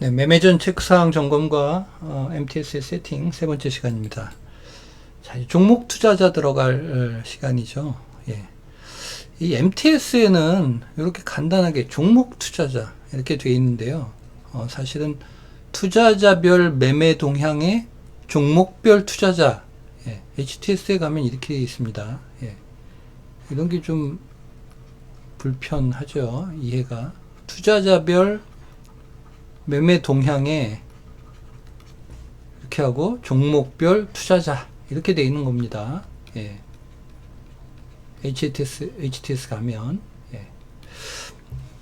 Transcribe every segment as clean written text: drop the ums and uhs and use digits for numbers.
네, 매매전 체크사항 점검과 MTS의 세팅 세 번째 시간입니다. 자, 종목 투자자 들어갈 시간이죠. 예. 이 MTS에는 이렇게 간단하게 종목 투자자 이렇게 되어 있는데요. 사실은 투자자별 매매 동향의 종목별 투자자, 예, HTS에 가면 이렇게 되어 있습니다. 예. 이런 게 좀 불편하죠. 이해가. 투자자별 매매 동향에 이렇게 하고 종목별 투자자 이렇게 되어 있는 겁니다. 예. HTS 가면. 예.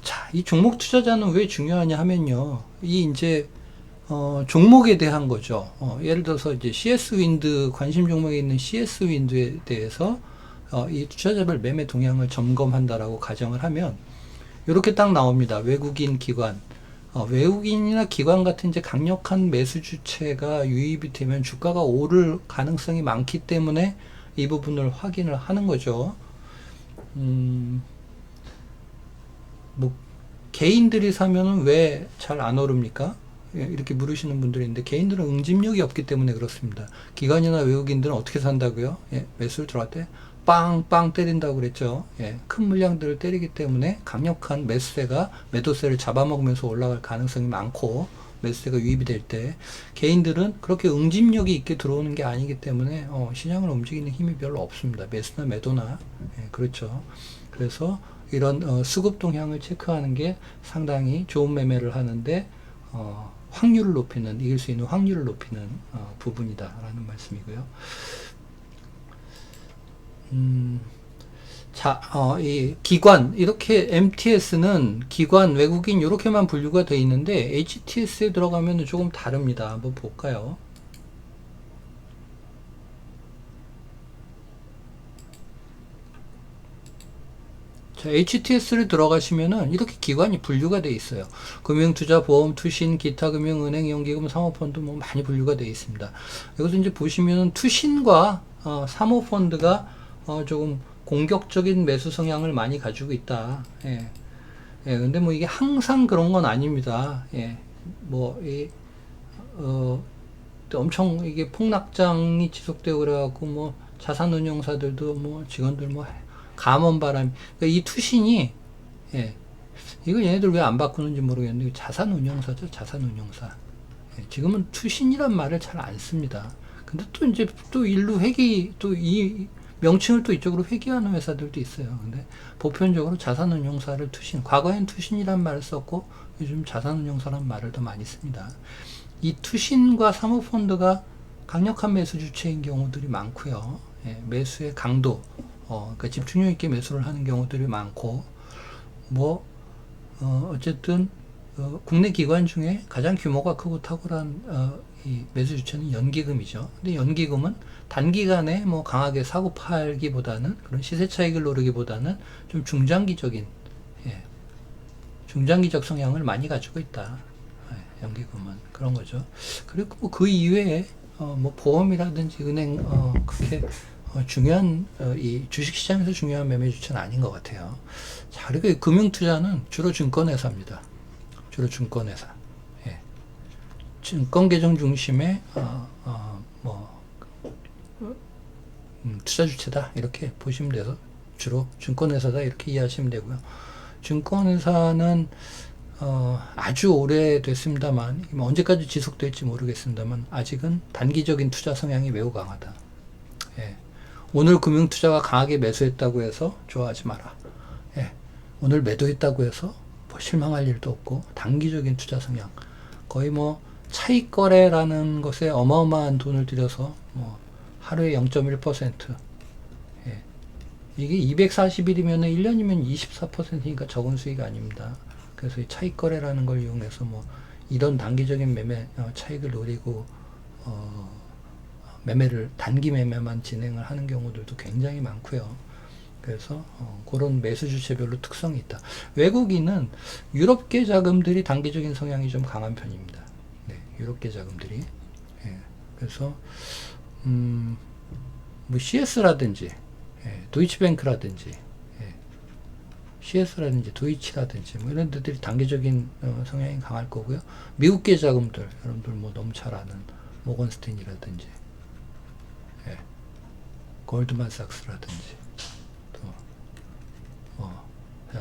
자, 이 종목 투자자는 왜 중요하냐 하면요. 이 이제 종목에 대한 거죠. 예를 들어서 이제 CS 윈드 관심 종목에 있는 CS 윈드에 대해서 이 투자자별 매매 동향을 점검한다라고 가정을 하면 이렇게 딱 나옵니다. 외국인 기관. 외국인이나 기관 같은 이제 강력한 매수 주체가 유입이 되면 주가가 오를 가능성이 많기 때문에 이 부분을 확인을 하는 거죠. 뭐 개인들이 사면은 왜 잘 안 오릅니까? 이렇게 물으시는 분들이 있는데 개인들은 응집력이 없기 때문에 그렇습니다. 기관이나 외국인들은 어떻게 산다고요? 예, 매수를 들어갈 때 빵빵 때린다고 그랬죠. 예, 큰 물량들을 때리기 때문에 강력한 매수세가 매도세를 잡아먹으면서 올라갈 가능성이 많고 매수세가 유입이 될 때 개인들은 그렇게 응집력이 있게 들어오는 게 아니기 때문에 시장을 움직이는 힘이 별로 없습니다. 매수나 매도나. 예, 그렇죠. 그래서 이런 수급 동향을 체크하는 게 상당히 좋은 매매를 하는데 확률을 높이는, 이길 수 있는 확률을 높이는 부분이다라는 말씀이고요. 자, 이 기관, 이렇게 MTS는 기관, 외국인, 이렇게만 분류가 되어 있는데, HTS에 들어가면 조금 다릅니다. 한번 볼까요? 자, HTS를 들어가시면은 이렇게 기관이 분류가 되어 있어요. 금융투자, 보험, 투신, 기타 금융, 은행, 연기금, 사모펀드 뭐 많이 분류가 되어 있습니다. 여기서 이제 보시면은 투신과 사모펀드가 조금 공격적인 매수 성향을 많이 가지고 있다. 예. 예, 근데 뭐 이게 항상 그런 건 아닙니다. 예. 뭐, 엄청 이게 폭락장이 지속되고 그래갖고 뭐 자산운용사들도 뭐 직원들 뭐 감원바람, 그러니까 이 투신이, 예, 이거 얘네들 왜 안 바꾸는지 모르겠는데 자산운용사죠, 자산운용사. 예, 지금은 투신이란 말을 잘 안 씁니다. 근데 또 이제 또 일루 회기, 또 이 명칭을 또 이쪽으로 회귀하는 회사들도 있어요. 근데 보편적으로 자산운용사를 투신, 과거엔 투신이란 말을 썼고 요즘 자산운용사란 말을 더 많이 씁니다. 이 투신과 사모펀드가 강력한 매수 주체인 경우들이 많고요. 예, 매수의 강도, 그러니까 집중력 있게 매수를 하는 경우들이 많고, 뭐 어쨌든 국내 기관 중에 가장 규모가 크고 탁월한 이 매수 주체는 연기금이죠. 근데 연기금은 단기간에 뭐 강하게 사고 팔기보다는 그런 시세 차익을 노리기보다는 좀 중장기적인, 예, 중장기적 성향을 많이 가지고 있다. 예, 연기금은 그런 거죠. 그리고 뭐 그 이외에 뭐 보험이라든지 은행 그렇게 중요한 이 주식시장에서 중요한 매매 주체는 아닌 것 같아요. 자, 그리고 금융투자는 주로 증권회사입니다. 주로 증권회사. 예. 증권 계정 중심의 투자 주체다 이렇게 보시면 돼서 주로 증권회사다 이렇게 이해하시면 되고요. 증권회사는 아주 오래됐습니다만 언제까지 지속될지 모르겠습니다만 아직은 단기적인 투자 성향이 매우 강하다. 예. 오늘 금융투자가 강하게 매수했다고 해서 좋아하지 마라. 예. 오늘 매도했다고 해서 뭐 실망할 일도 없고 단기적인 투자 성향, 거의 뭐 차익 거래라는 것에 어마어마한 돈을 들여서 뭐 하루에 0.1%, 예. 이게 240일이면 1년이면 24%니까 적은 수익이 아닙니다. 그래서 이 차익 거래라는 걸 이용해서 뭐 이런 단기적인 매매 차익을 노리고 매매를 단기 매매만 진행을 하는 경우들도 굉장히 많고요. 그래서 그런 매수 주체별로 특성이 있다. 외국인은 유럽계 자금들이 단기적인 성향이 좀 강한 편입니다. 네, 유럽계 자금들이. 예, 그래서 뭐 CS라든지 예, 도이치뱅크라든지 예, CS라든지 도이치라든지 뭐 이런 데들이 단기적인 성향이 강할 거고요. 미국계 자금들 여러분들 뭐 너무 잘 아는 모건스탠이라든지 예, 골드만삭스라든지 또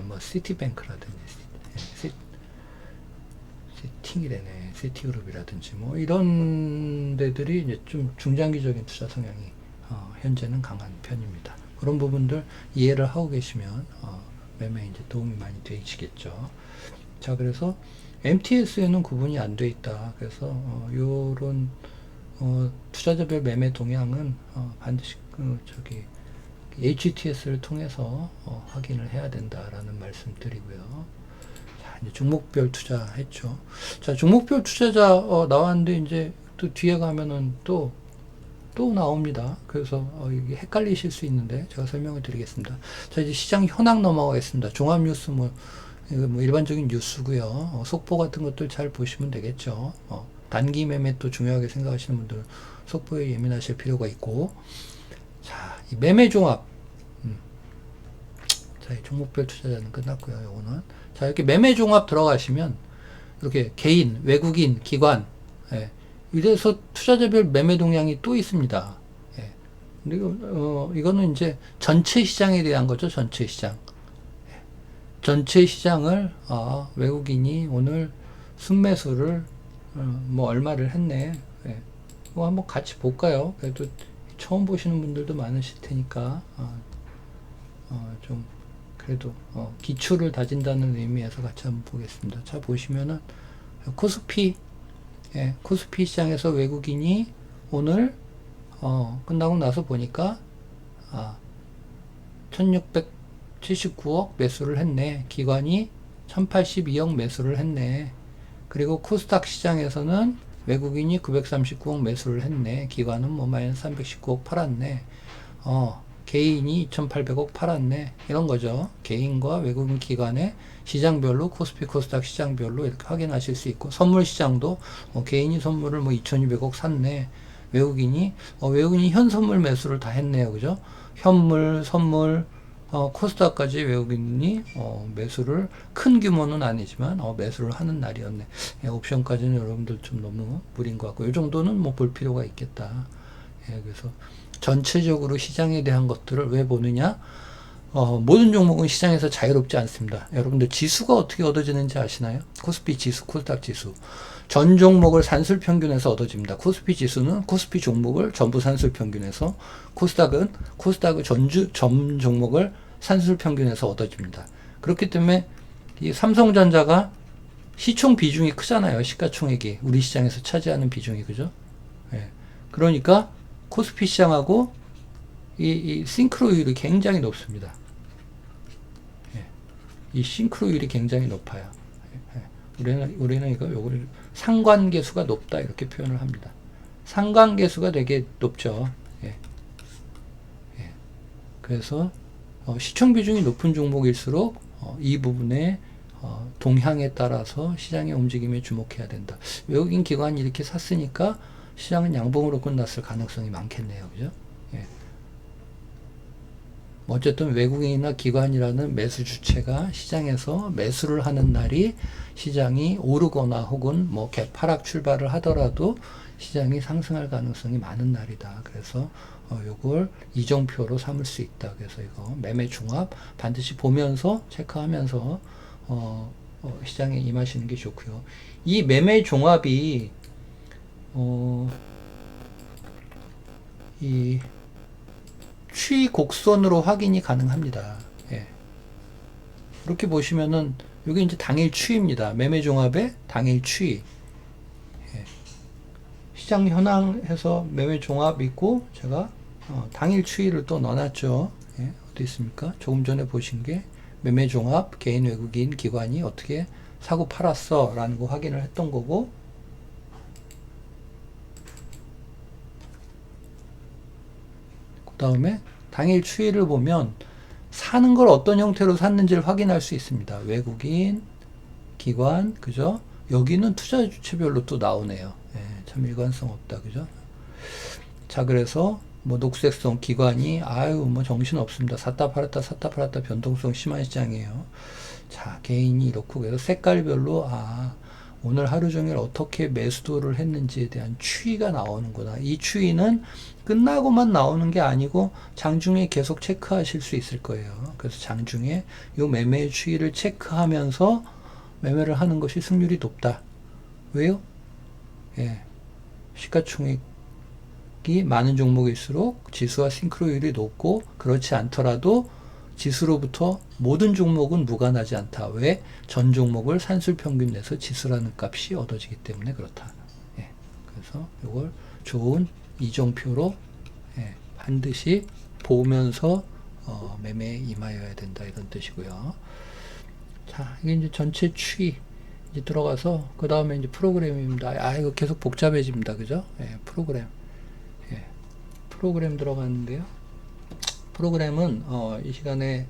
뭐 시티뱅크라든지 예, 시팅이래네 시티그룹이라든지 뭐 이런 데들이 이제 좀 중장기적인 투자 성향이 현재는 강한 편입니다. 그런 부분들 이해를 하고 계시면 매매에 이제 도움이 많이 되시겠죠. 자, 그래서 MTS에는 구분이 안 돼 있다. 그래서 요런 투자자별 매매 동향은 반드시 HTS를 통해서 확인을 해야 된다라는 말씀 드리고요. 자, 이제 종목별 투자 했죠. 자, 종목별 투자자 나왔는데 이제 또 뒤에 가면은 또 나옵니다. 그래서 이게 헷갈리실 수 있는데 제가 설명을 드리겠습니다. 자, 이제 시장 현황 넘어가겠습니다. 종합 뉴스 뭐 일반적인 뉴스고요. 속보 같은 것들 잘 보시면 되겠죠. 단기 매매 또 중요하게 생각하시는 분들은 속보에 예민하실 필요가 있고, 자, 이 매매 종합. 자, 이 종목별 투자자는 끝났고요. 요거는 자, 이렇게 매매 종합 들어가시면 이렇게 개인, 외국인, 기관, 예, 이래서 투자자별 매매 동향이 또 있습니다. 예. 그리고 이거는 이제 전체 시장에 대한 거죠. 전체 시장. 예. 전체 시장을 외국인이 오늘 순매수를 뭐 얼마를 했네. 예. 뭐 한번 같이 볼까요? 그래도 처음 보시는 분들도 많으실 테니까 좀 그래도 기초를 다진다는 의미에서 같이 한번 보겠습니다. 자, 보시면은 코스피 예, 코스피 시장에서 외국인이 오늘 끝나고 나서 보니까 1679억 매수를 했네. 기관이 1082억 매수를 했네. 그리고 코스닥 시장에서는 외국인이 939억 매수를 했네. 기관은 뭐 마이너스 319억 팔았네. 개인이 2800억 팔았네. 이런 거죠. 개인과 외국인 기관의 시장별로 코스피 코스닥 시장별로 이렇게 확인하실 수 있고, 선물 시장도 개인이 선물을 뭐 2200억 샀네. 외국인이 현 선물 매수를 다 했네요. 그죠? 현물, 선물, 코스닥까지 외국인이 매수를 큰 규모는 아니지만 매수를 하는 날이었네. 예, 옵션까지는 여러분들 좀 너무 무리인 것 같고, 이 정도는 뭐 볼 필요가 있겠다. 예, 그래서 전체적으로 시장에 대한 것들을 왜 보느냐? 모든 종목은 시장에서 자유롭지 않습니다. 여러분들 지수가 어떻게 얻어지는지 아시나요? 코스피 지수, 코스닥 지수. 전 종목을 산술 평균에서 얻어집니다. 코스피 지수는 코스피 종목을 전부 산술 평균에서, 코스닥은 코스닥의 전 종목을 산술 평균에서 얻어집니다. 그렇기 때문에 이 삼성전자가 시총 비중이 크잖아요. 시가총액이 우리 시장에서 차지하는 비중이, 그죠? 예. 그러니까 코스피 시장하고 이 싱크로율이 굉장히 높습니다. 예. 이 싱크로율이 굉장히 높아요. 예. 우리는 요거를 상관계수가 높다 이렇게 표현을 합니다. 상관계수가 되게 높죠. 예. 예. 그래서 시총 비중이 높은 종목일수록 이 부분에 동향에 따라서 시장의 움직임에 주목해야 된다. 외국인 기관이 이렇게 샀으니까 시장은 양봉으로 끝났을 가능성이 많겠네요. 그죠? 예. 어쨌든 외국인이나 기관이라는 매수 주체가 시장에서 매수를 하는 날이 시장이 오르거나 혹은 뭐 개파락 출발을 하더라도 시장이 상승할 가능성이 많은 날이다. 그래서 요걸 이정표로 삼을 수 있다. 그래서 이거 매매 종합 반드시 보면서 체크하면서 시장에 임하시는 게 좋고요. 이 매매 종합이 이 추이 곡선으로 확인이 가능합니다. 예. 이렇게 보시면은 이게 이제 당일 추이입니다. 매매 종합의 당일 추이. 예. 시장 현황해서 매매 종합 있고 제가 당일 추이를 또 넣어놨죠. 예. 어디 있습니까? 조금 전에 보신 게 매매 종합 개인 외국인 기관이 어떻게 사고 팔았어 라는 거 확인을 했던 거고, 그 다음에 당일 추이를 보면 사는 걸 어떤 형태로 샀는지를 확인할 수 있습니다. 외국인, 기관, 그죠? 여기는 투자 주체별로 또 나오네요. 예, 참 일관성 없다, 그죠? 자, 그래서 뭐 녹색성 기관이 아유 뭐 정신 없습니다. 샀다 팔았다 변동성 심한 시장이에요. 자, 개인이 이렇고 그래서 색깔별로 오늘 하루 종일 어떻게 매수도를 했는지에 대한 추이가 나오는구나. 이 추이는 끝나고만 나오는 게 아니고 장중에 계속 체크하실 수 있을 거예요. 그래서 장중에 이 매매의 추이를 체크하면서 매매를 하는 것이 승률이 높다. 왜요? 예. 시가총액이 많은 종목일수록 지수와 싱크로율이 높고 그렇지 않더라도 지수로부터 모든 종목은 무관하지 않다. 왜? 전 종목을 산술평균 내서 지수라는 값이 얻어지기 때문에 그렇다. 예. 그래서 이걸 좋은 이종표로 반드시 보면서 매매에 임하여야 된다. 이런 뜻이고요. 자, 이게 이제 전체 추이 이제 들어가서 그 다음에 이제 프로그램입니다. 이거 계속 복잡해집니다. 그죠? 프로그램. 프로그램 들어갔는데요. 프로그램은 이 시간에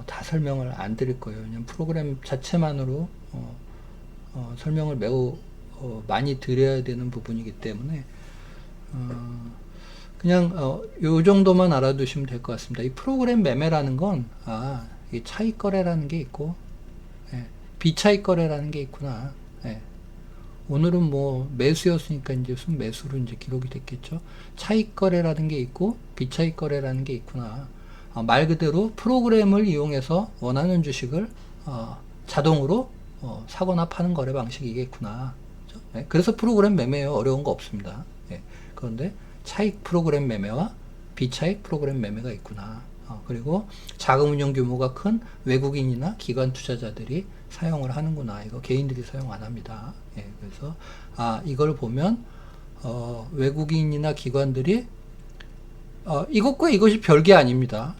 다 설명을 안 드릴 거예요. 왜냐면 프로그램 자체만으로 설명을 매우 많이 드려야 되는 부분이기 때문에 그냥 요 정도만 알아두시면 될 것 같습니다. 이 프로그램 매매라는 건 이 차익 거래라는 게 있고 비차익 거래라는 게 있구나. 오늘은 뭐 매수였으니까 이제 순매수로 이제 기록이 됐겠죠. 차익 거래라는 게 있고 비차익 거래라는 게 있구나. 말 그대로 프로그램을 이용해서 원하는 주식을 자동으로 사거나 파는 거래 방식이겠구나. 그렇죠? 그래서 프로그램 매매예요. 어려운 거 없습니다. 그런데 차익 프로그램 매매와 비차익 프로그램 매매가 있구나. 그리고 자금 운용 규모가 큰 외국인이나 기관 투자자들이 사용을 하는구나. 이거 개인들이 사용 안 합니다. 그래서 이걸 보면 외국인이나 기관들이 이것과 이것이 별게 아닙니다.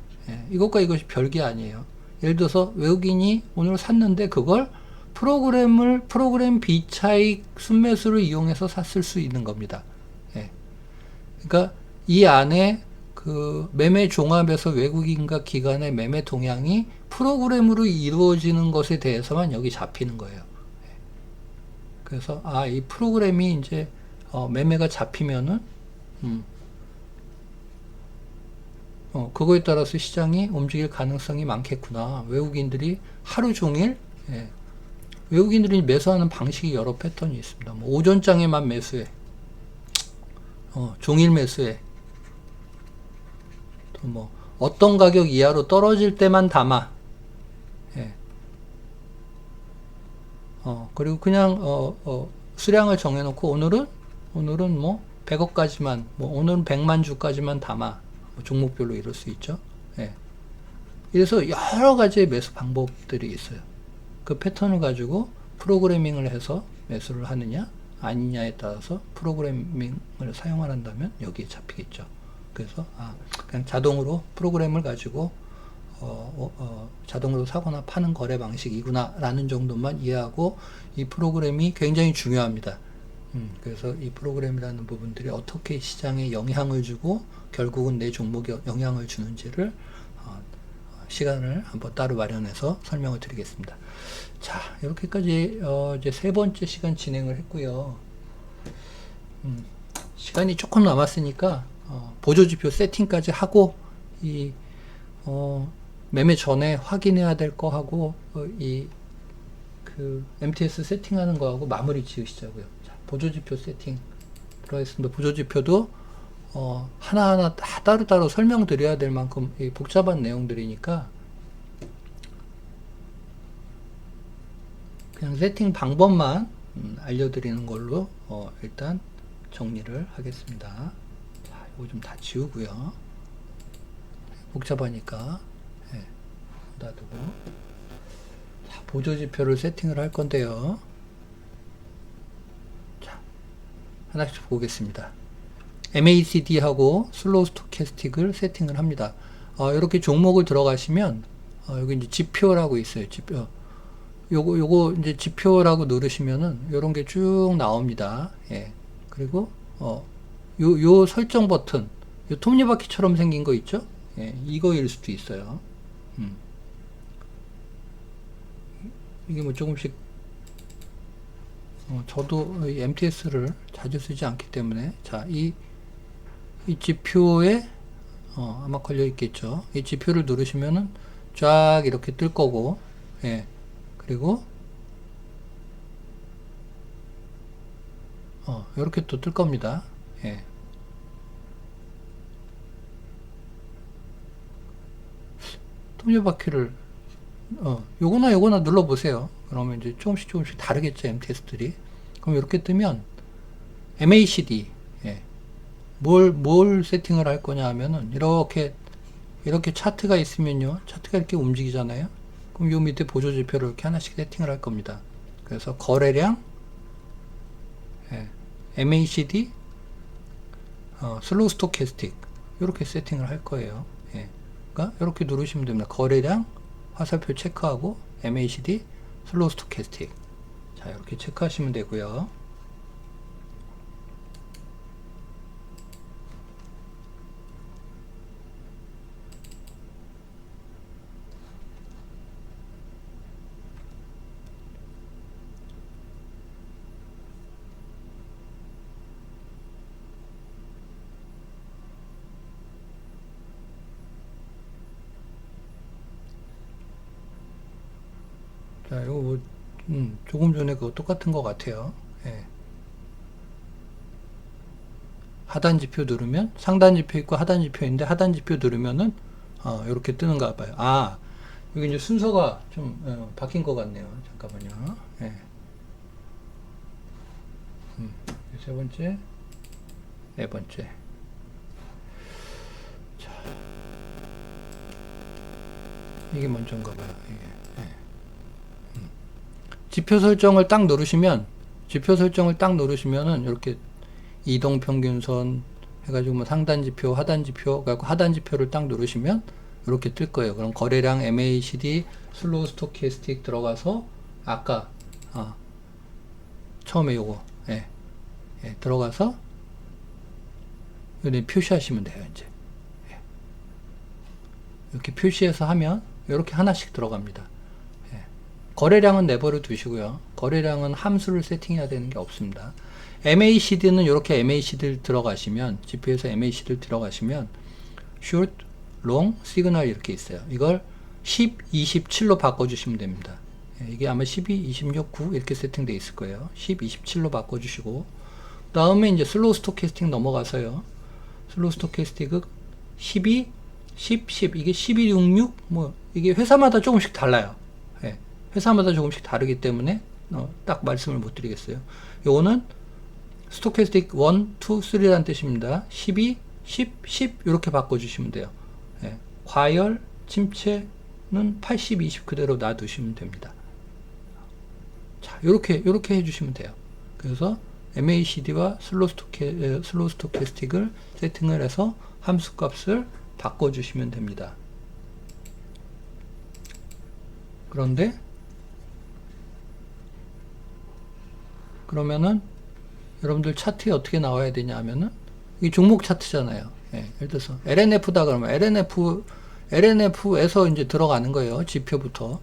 이것과 이것이 별게 아니에요. 예를 들어서 외국인이 오늘 샀는데 그걸 프로그램 비차익 순매수를 이용해서 샀을 수 있는 겁니다. 그러니까 이 안에 그 매매 종합에서 외국인과 기관의 매매 동향이 프로그램으로 이루어지는 것에 대해서만 여기 잡히는 거예요. 그래서 이 프로그램이 이제 매매가 잡히면은 그거에 따라서 시장이 움직일 가능성이 많겠구나. 외국인들이 하루 종일 외국인들이 매수하는 방식이 여러 패턴이 있습니다. 뭐 오전장에만 매수해, 종일 매수해. 또 뭐 어떤 가격 이하로 떨어질 때만 담아. 그리고 그냥 수량을 정해놓고 오늘은 뭐 100억까지만, 뭐 오늘은 100만 주까지만 담아. 뭐 종목별로 이럴 수 있죠. 그래서 여러 가지의 매수 방법들이 있어요. 그 패턴을 가지고 프로그래밍을 해서 매수를 하느냐 아니냐에 따라서 프로그래밍을 사용을 한다면 여기에 잡히겠죠. 그래서 그냥 자동으로 프로그램을 가지고 자동으로 사거나 파는 거래 방식이구나 라는 정도만 이해하고, 이 프로그램이 굉장히 중요합니다. 그래서 이 프로그램이라는 부분들이 어떻게 시장에 영향을 주고 결국은 내 종목에 영향을 주는지를 시간을 한번 따로 마련해서 설명을 드리겠습니다. 자, 이렇게까지 이제 세 번째 시간 진행을 했고요. 시간이 조금 남았으니까 보조지표 세팅까지 하고 이 매매 전에 확인해야 될 거 하고 그 MTS 세팅하는 거하고 마무리 지으시자고요. 자, 보조지표 세팅 들어가겠습니다. 보조지표도 하나하나 다 따로따로 설명드려야 될 만큼 복잡한 내용들이니까 그냥 세팅 방법만 알려드리는 걸로 일단 정리를 하겠습니다. 자, 이거 좀 다 지우고요. 복잡하니까 놔두고. 자, 보조지표를 세팅을 할 건데요. 자, 하나씩 보겠습니다. MACD하고 슬로우 스토캐스틱을 세팅을 합니다. 이렇게 종목을 들어가시면 여기 이제 지표라고 있어요. 지표. 요거 이제 지표라고 누르시면은 요런 게 쭉 나옵니다. 그리고 요 설정 버튼, 요 톱니바퀴처럼 생긴 거 있죠? 이거일 수도 있어요. 이게 뭐 조금씩 저도 MTS를 자주 쓰지 않기 때문에, 자, 이 지표에 아마 걸려 있겠죠. 이 지표를 누르시면은 쫙 이렇게 뜰 거고, 예. 그리고 이렇게 또 뜰 겁니다. 예. 통제바퀴를 요거나 눌러보세요. 그러면 이제 조금씩 다르겠죠, MTS들이. 그럼 이렇게 뜨면 MACD, 예. 뭘 세팅을 할 거냐 하면은 이렇게 차트가 있으면요, 차트가 이렇게 움직이잖아요. 그럼 요 밑에 보조 지표를 이렇게 하나씩 세팅을 할 겁니다. 그래서 거래량, 예. MACD, 슬로우 스토캐스틱 이렇게 세팅을 할 거예요. 예. 그러니까 이렇게 누르시면 됩니다. 거래량, 화살표 체크하고 MACD, 슬로우 스토캐스틱. 자, 이렇게 체크하시면 되고요. 자, 이거 뭐, 조금 전에 그거 똑같은 것 같아요. 예. 하단 지표 누르면 상단 지표 있고 하단 지표 있는데 하단 지표 누르면은 이렇게 뜨는가 봐요. 아, 여기 이제 순서가 좀 바뀐 것 같네요. 잠깐만요. 예. 세 번째, 네 번째. 자, 이게 먼저인가 봐요. 이게. 예. 지표 설정을 딱 누르시면은 이렇게 이동 평균선 해가지고 뭐 상단 지표, 하단 지표, 그래갖고 하단 지표를 딱 누르시면 이렇게 뜰 거예요. 그럼 거래량 MACD 슬로우 스토캐스틱 들어가서 아까 처음에 요거 들어가서 여기 표시하시면 돼요. 이제 이렇게 표시해서 하면 이렇게 하나씩 들어갑니다. 거래량은 내버려 두시고요. 거래량은 함수를 세팅해야 되는 게 없습니다. MACD는 이렇게 MACD를 들어가시면, 지표에서 MACD를 들어가시면, short, long, signal 이렇게 있어요. 이걸 10, 27로 바꿔주시면 됩니다. 이게 아마 12, 26, 9 이렇게 세팅되어 있을 거예요. 10, 27로 바꿔주시고, 그 다음에 이제 슬로우 스토캐스틱 넘어가서요. 슬로우 스토캐스틱은 12, 10, 10, 이게 12, 66, 뭐, 이게 회사마다 조금씩 달라요. 회사마다 조금씩 다르기 때문에 딱 말씀을 못 드리겠어요. 요거는 스토캐스틱 1, 2, 3라는 뜻입니다. 12, 10, 10 이렇게 바꿔주시면 돼요. 과열, 침체는 80, 20 그대로 놔두시면 됩니다. 자, 요렇게 해주시면 돼요. 그래서 MACD와 슬로우 스토캐스틱을 세팅을 해서 함수 값을 바꿔주시면 됩니다. 그러면은 여러분들 차트에 어떻게 나와야 되냐 하면은 이 종목 차트잖아요. 예를 들어서 LNF다 그러면 LNF에서 이제 들어가는 거예요. 지표부터.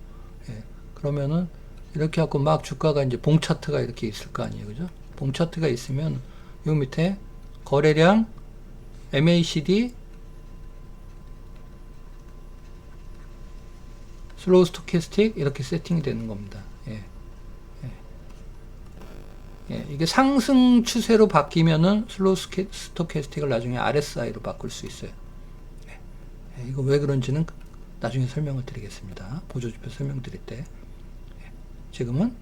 그러면은 이렇게 하고 막 주가가 이제 봉 차트가 이렇게 있을 거 아니에요. 그죠? 봉 차트가 있으면 요 밑에 거래량 MACD 슬로우 스토캐스틱 이렇게 세팅이 되는 겁니다. 이게 상승 추세로 바뀌면은 슬로우 스토캐스틱을 나중에 RSI로 바꿀 수 있어요. 이거 왜 그런지는 나중에 설명을 드리겠습니다. 보조지표 설명드릴 때. 지금은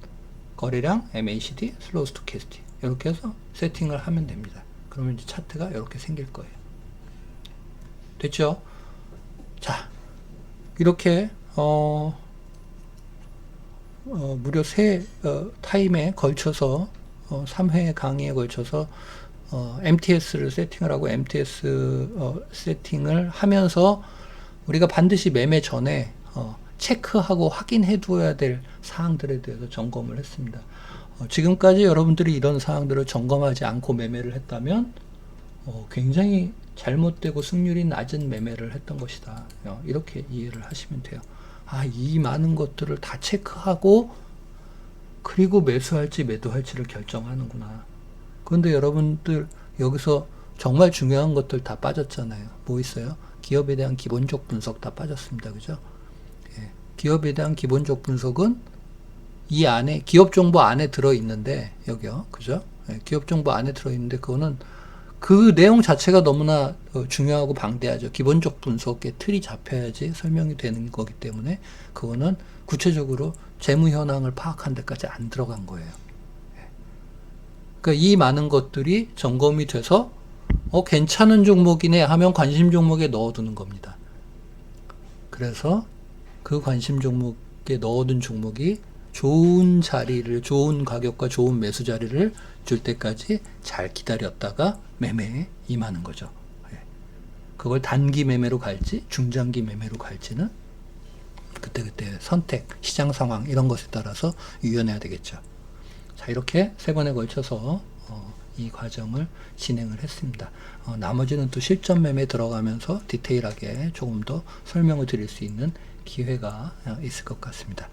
거래량 MACD 슬로우 스토캐스틱 이렇게 해서 세팅을 하면 됩니다. 그러면 이제 차트가 이렇게 생길 거예요. 됐죠? 자, 이렇게 무려 세 타임에 걸쳐서 3회 강의에 걸쳐서 MTS를 세팅을 하고 MTS 세팅을 하면서 우리가 반드시 매매 전에 체크하고 확인해 두어야 될 사항들에 대해서 점검을 했습니다. 지금까지 여러분들이 이런 사항들을 점검하지 않고 매매를 했다면 굉장히 잘못되고 승률이 낮은 매매를 했던 것이다. 이렇게 이해를 하시면 돼요. 이 많은 것들을 다 체크하고 그리고 매수할지 매도할지를 결정하는구나. 그런데 여러분들 여기서 정말 중요한 것들 다 빠졌잖아요. 뭐 있어요? 기업에 대한 기본적 분석 다 빠졌습니다. 그죠? 예. 기업에 대한 기본적 분석은 이 안에 기업 정보 안에 들어 있는데 여기요. 그죠? 예. 기업 정보 안에 들어 있는데 그거는 그 내용 자체가 너무나 중요하고 방대하죠. 기본적 분석의 틀이 잡혀야지 설명이 되는 거기 때문에 그거는 구체적으로 재무 현황을 파악한 데까지 안 들어간 거예요. 그러니까 이 많은 것들이 점검이 돼서 괜찮은 종목이네 하면 관심 종목에 넣어두는 겁니다. 그래서 그 관심 종목에 넣어둔 종목이 좋은 자리를, 좋은 가격과 좋은 매수 자리를 줄 때까지 잘 기다렸다가 매매에 임하는 거죠. 그걸 단기 매매로 갈지 중장기 매매로 갈지는 그때그때 선택, 시장 상황 이런 것에 따라서 유연해야 되겠죠. 자, 이렇게 세 번에 걸쳐서 이 과정을 진행을 했습니다. 나머지는 또 실전 매매 들어가면서 디테일하게 조금 더 설명을 드릴 수 있는 기회가 있을 것 같습니다.